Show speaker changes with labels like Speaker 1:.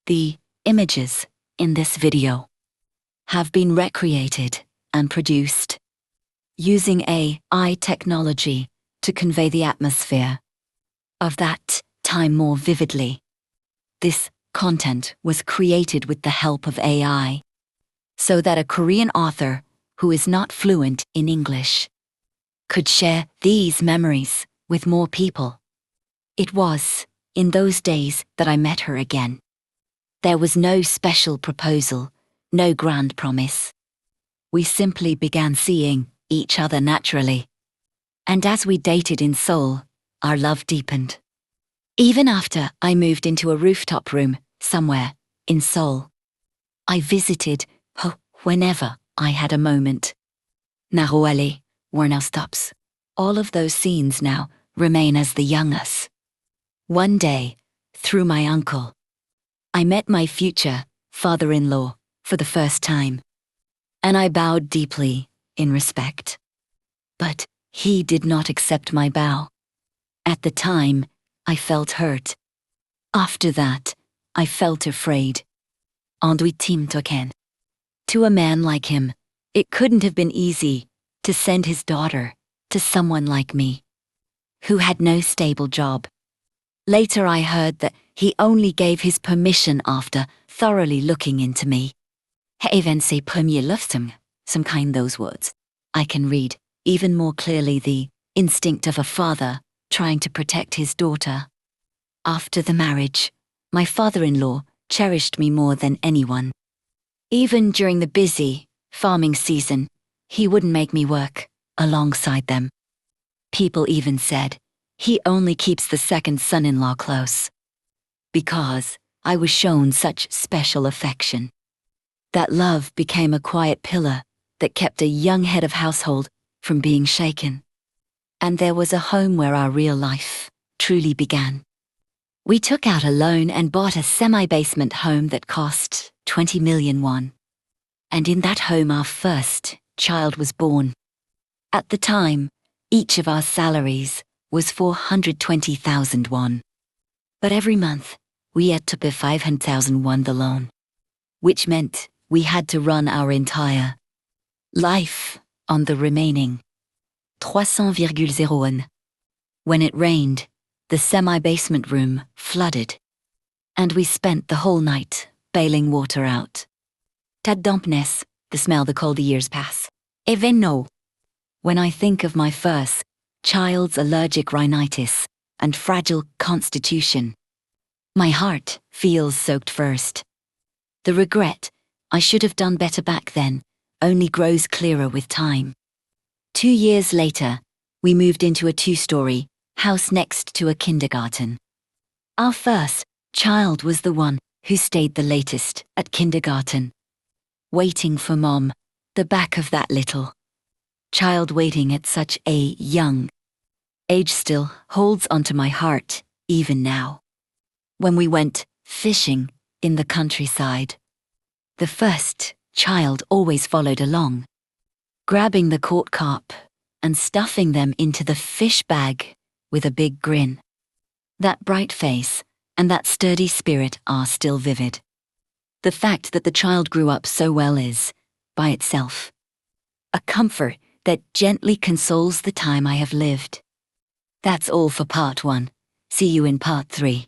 Speaker 1: The images in this video have been recreated and produced using AI technology to convey the atmosphere of that time more vividly. This content was created with the help of AI so that a Korean author who is not fluent in English could share these memories with more people. It was in those days that I met her again. There was no special proposal, no grand promise. We simply began seeing each other naturally. And as we dated in Seoul, our love deepened. Even after I moved into a rooftop room somewhere in Seoul, I visited her whenever I had a moment. Naroali were now stops. All of those scenes now remain as the young us. One day, through my uncle, I met my future father-in-law for the first time, and I bowed deeply in respect. But he did not accept my bow. At the time, I felt hurt. After that, I felt afraid. Anduitim token. To a man like him, it couldn't have been easy to send his daughter to someone like me, who had no stable job. Later I heard that he only gave his permission after thoroughly looking into me. Even ses premiers luftum, some kind those words. I can read even more clearly the instinct of a father trying to protect his daughter. After the marriage, my father-in-law cherished me more than anyone. Even during the busy farming season, he wouldn't make me work alongside them. People even said he only keeps the second son-in-law close because I was shown such special affection. That love became a quiet pillar that kept a young head of household from being shaken. And there was a home where our real life truly began. We took out a loan and bought a semi-basement home that cost 20 million won. And in that home our first child was born. At the time, each of our salaries was 420,000 won. But every month, we had to pay 500,000 won the loan, which meant we had to run our entire life on the remaining 300,000. When it rained, the semi-basement room flooded, and we spent the whole night bailing water out. Tad dampness, the smell the colder years pass. Even no. When I think of my first child's allergic rhinitis and fragile constitution, my heart feels soaked first. The regret I should have done better back then only grows clearer with time. 2 years later, we moved into a 2-story house next to a kindergarten. Our first child was the one who stayed the latest at kindergarten, waiting for mom, the back of that little child waiting at such a young age still holds onto my heart even now. When we went fishing in the countryside, the first child always followed along, grabbing the caught carp and stuffing them into the fish bag with a big grin. That bright face and that sturdy spirit are still vivid. The fact that the child grew up so well is, by itself, a comfort that gently consoles the time I have lived. That's all for part 1. See you in part 3.